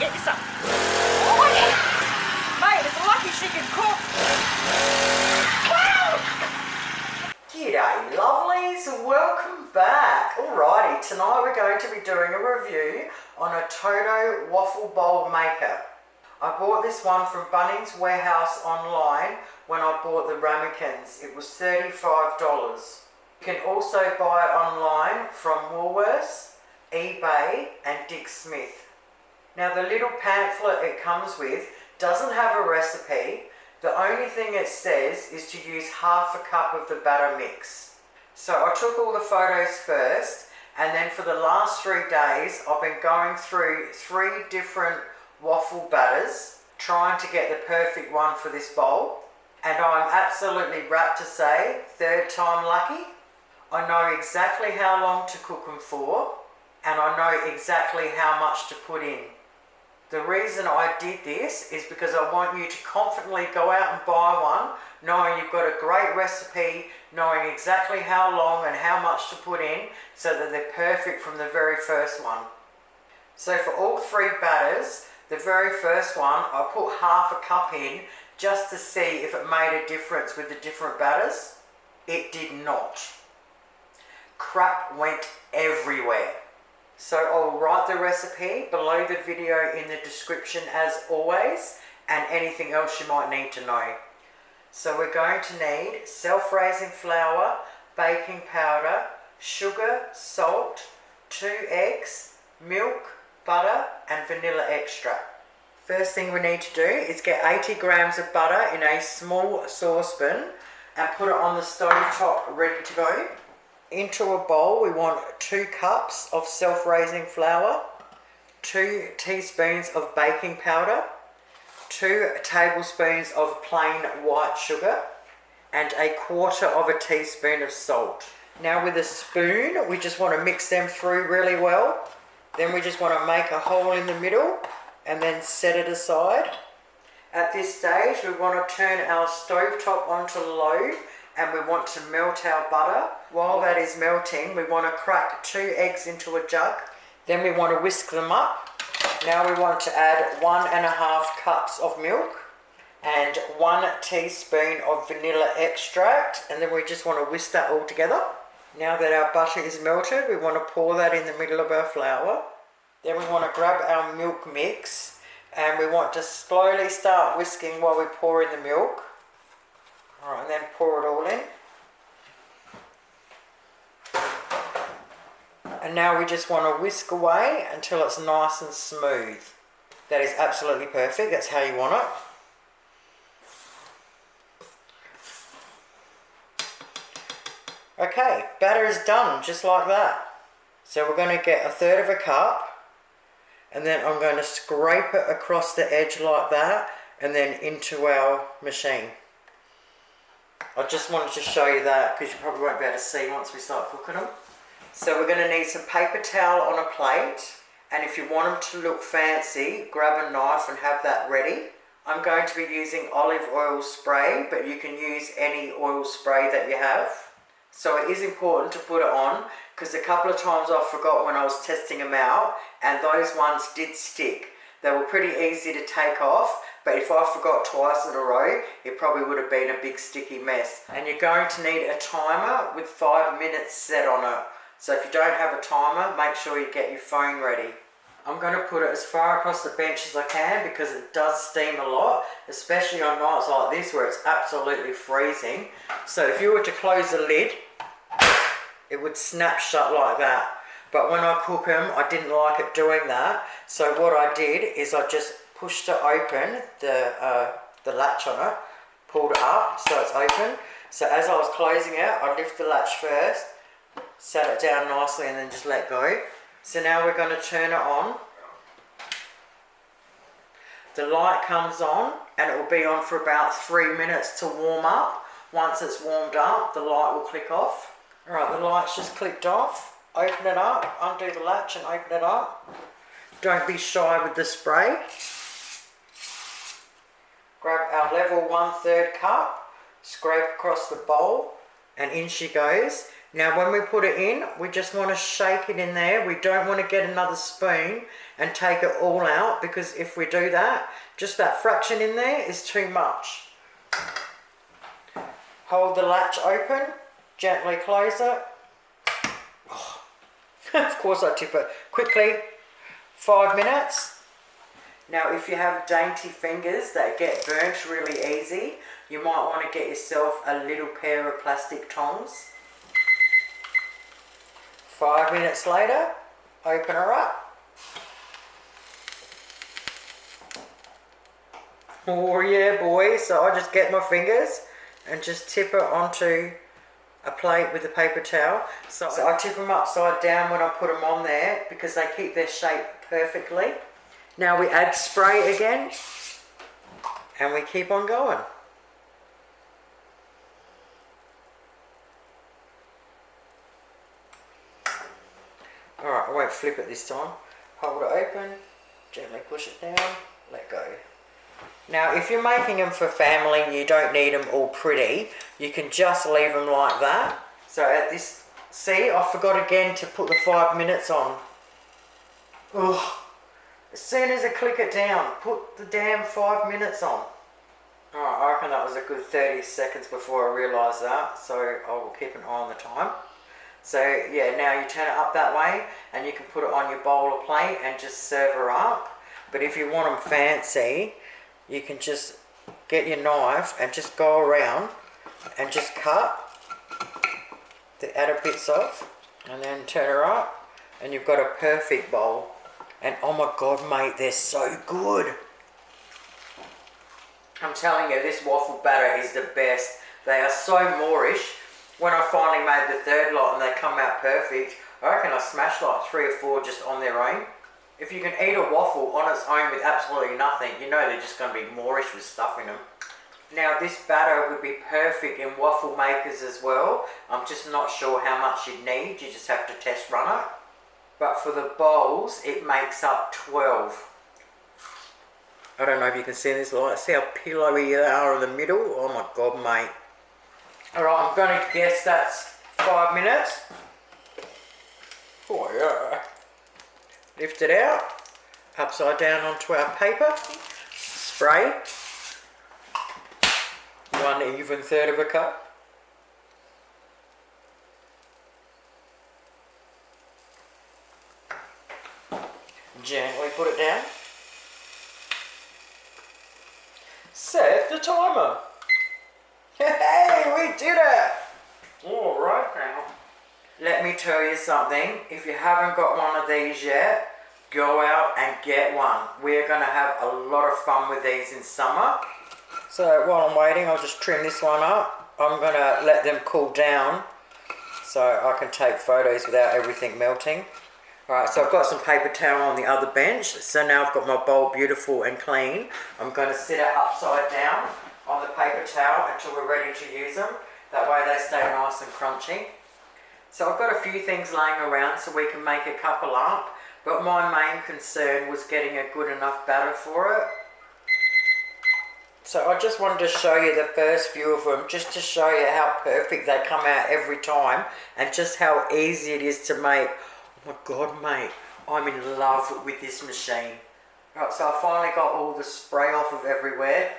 get you some. Oh yeah. Mate, it's lucky she can cook. Wow! G'day lovelies, welcome back. Alrighty, tonight we're going to be doing a review on a Toto waffle bowl maker. I bought this one from Bunnings Warehouse online when I bought the ramekins. It was $35. You can also buy it online from Woolworths, eBay and Dick Smith. Now the little pamphlet it comes with doesn't have a recipe. The only thing it says is to use half a cup of the batter mix. So I took all the photos first, and then for the last 3 days I've been going through 3 different waffle batters trying to get the perfect one for this bowl, and I'm absolutely rapt to say 3rd time lucky. I know exactly how long to cook them for, and I know exactly how much to put in. The reason I did this is because I want you to confidently go out and buy one, knowing you've got a great recipe, knowing exactly how long and how much to put in, so that they're perfect from the very first one. So for all 3 batters, the very first one, I put half a cup in just to see if it made a difference with the different batters. It did not. Crap went everywhere. So I'll write the recipe below the video in the description as always, and anything else you might need to know. So we're going to need self-raising flour, baking powder, sugar, salt, 2 eggs, milk, butter and vanilla extract. First thing we need to do is get 80 grams of butter in a small saucepan and put it on the stove top ready to go. Into a bowl we want 2 cups of self-raising flour, 2 teaspoons of baking powder, 2 tablespoons of plain white sugar and 1/4 teaspoon of salt. Now with a spoon we just want to mix them through really well. Then we just want to make a hole in the middle and then set it aside. At this stage we want to turn our stovetop onto low and we want to melt our butter. While that is melting, we want to crack 2 eggs into a jug. Then we want to whisk them up. Now we want to add 1.5 cups of milk and 1 teaspoon of vanilla extract, and then we just want to whisk that all together. Now that our butter is melted, we want to pour that in the middle of our flour. Then we want to grab our milk mix and we want to slowly start whisking while we pour in the milk. Alright, and then pour it all in. And now we just want to whisk away until it's nice and smooth. That is absolutely perfect, that's how you want it. Okay, batter is done, just like that. So we're going to get 1/3 cup, and then I'm going to scrape it across the edge like that, and then into our machine. I just wanted to show you that because you probably won't be able to see once we start cooking them. So we're going to need some paper towel on a plate, and if you want them to look fancy, grab a knife and have that ready. I'm going to be using olive oil spray, but you can use any oil spray that you have. So it is important to put it on, because a couple of times I forgot when I was testing them out, and those ones did stick. They were pretty easy to take off, but if I forgot twice in a row, it probably would have been a big sticky mess. And you're going to need a timer with 5 minutes set on it. So if you don't have a timer, make sure you get your phone ready. I'm going to put it as far across the bench as I can because it does steam a lot, especially on nights like this where it's absolutely freezing. So if you were to close the lid, it would snap shut like that. But when I cook them, I didn't like it doing that. So what I did is I just pushed it open, the latch on it, pulled it up so it's open. So as I was closing it, I lift the latch first, set it down nicely and then just let go. So now we're going to turn it on. The light comes on and it will be on for about 3 minutes to warm up. Once it's warmed up, the light will click off. Alright, the light's just clicked off. Open it up, undo the latch and open it up. Don't be shy with the spray. Grab our level 1/3 cup, scrape across the bowl, and in she goes. Now when we put it in, we just want to shake it in there. We don't want to get another spoon and take it all out, because if we do that, just that fraction in there is too much. Hold the latch open, gently close it. Oh. Of course I tip it quickly, 5 minutes. Now if you have dainty fingers that get burnt really easy, you might want to get yourself a little pair of plastic tongs. 5 minutes later, open her up. Oh yeah boy, so I just get my fingers and just tip it onto a plate with a paper towel. So I tip them upside down when I put them on there, because they keep their shape perfectly. Now we add spray again and we keep on going. Alright, I won't flip it this time. Hold it open, gently push it down, let go. Now if you're making them for family and you don't need them all pretty, you can just leave them like that. So at this, see, I forgot again to put the 5 minutes on. Ugh. As soon as I click it down, put the damn 5 minutes on. Alright, I reckon that was a good 30 seconds before I realised that, so I will keep an eye on the time. So yeah, now you turn it up that way and you can put it on your bowl or plate and just serve her up. But if you want them fancy, you can just get your knife and just go around and just cut the outer bits off, and then turn her up and you've got a perfect bowl. And oh my god mate, they're so good. I'm telling you, this waffle batter is the best. They are so moorish. When I finally made the third lot and they come out perfect, I reckon I smashed like 3 or 4 just on their own. If you can eat a waffle on its own with absolutely nothing, you know they're just going to be moorish with stuff in them. Now this batter would be perfect in waffle makers as well. I'm just not sure how much you'd need, you just have to test run it. But for the bowls, it makes up 12. I don't know if you can see this light, see how pillowy they are in the middle? Oh my god mate. Alright, I'm going to guess that's 5 minutes. Oh yeah. Lift it out, upside down onto our paper, spray, 1 even third of a cup. Gently put it down. Set the timer. Hey, we did it! Alright now. Let me tell you something, if you haven't got one of these yet, go out and get one. We're going to have a lot of fun with these in summer. So while I'm waiting, I'll just trim this one up. I'm going to let them cool down so I can take photos without everything melting. Alright, so I've got some paper towel on the other bench. So now I've got my bowl beautiful and clean. I'm going to sit it upside down on the paper towel until we're ready to use them. That way they stay nice and crunchy. So I've got a few things laying around so we can make a couple up, but my main concern was getting a good enough batter for it. So I just wanted to show you the first few of them, just to show you how perfect they come out every time and just how easy it is to make. Oh my god mate, I'm in love with this machine. Right, so I finally got all the spray off of everywhere.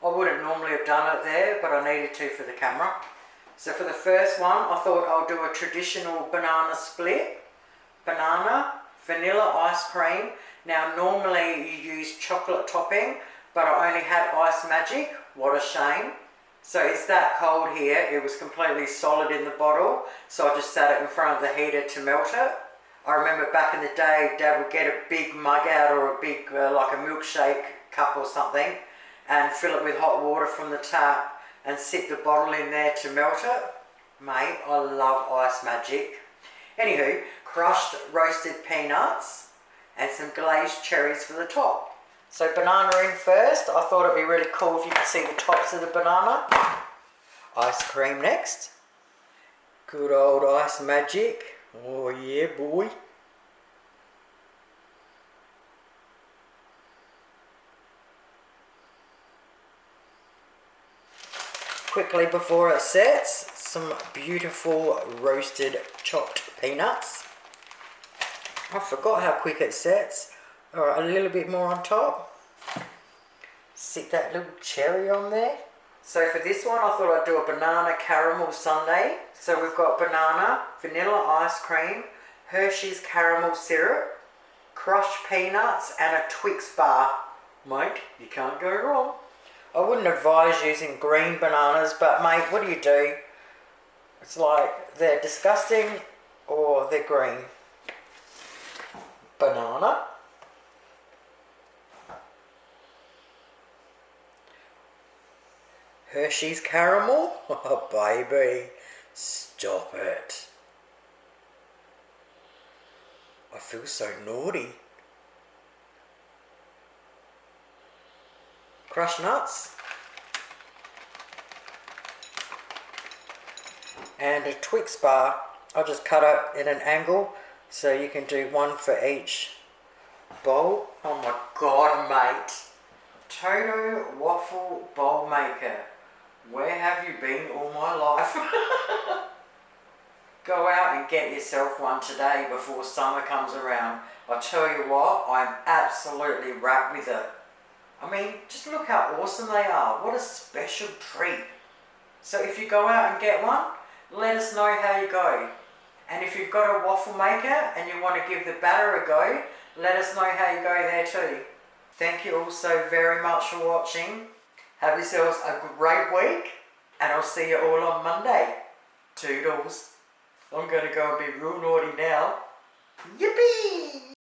I wouldn't normally have done it there, but I needed to for the camera. So for the first one, I thought I'll do a traditional banana split. Banana, vanilla ice cream. Now normally you use chocolate topping, but I only had ice magic. What a shame. So it's that cold here. It was completely solid in the bottle, so I just sat it in front of the heater to melt it. I remember back in the day, Dad would get a big mug out, or a big, like a milkshake cup or something, and fill it with hot water from the tap and sit the bottle in there to melt it. Mate, I love ice magic. Anywho, crushed roasted peanuts and some glazed cherries for the top. So banana in first. I thought it'd be really cool if you could see the tops of the banana. Ice cream next. Good old ice magic. Oh yeah boy. Quickly before it sets, some beautiful roasted chopped peanuts. I forgot how quick it sets. Alright, a little bit more on top. Stick that little cherry on there. So for this one, I thought I'd do a banana caramel sundae. So we've got banana, vanilla ice cream, Hershey's caramel syrup, crushed peanuts, and a Twix bar. Mate, you can't go wrong. I wouldn't advise using green bananas, but mate, what do you do? It's like they're disgusting or they're green. Banana. Hershey's caramel? Oh baby, stop it. I feel so naughty. Crushed nuts. And a Twix bar. I'll just cut it in an angle so you can do one for each bowl. Oh my god, mate. Toto waffle bowl maker. Where have you been all my life? Go out and get yourself one today before summer comes around. I tell you what, I'm absolutely wrapped with it. I mean, just look how awesome they are. What a special treat. So if you go out and get one, let us know how you go. And if you've got a waffle maker and you want to give the batter a go, let us know how you go there too. Thank you all so very much for watching. Have yourselves a great week, and I'll see you all on Monday. Toodles. I'm going to go and be real naughty now. Yippee!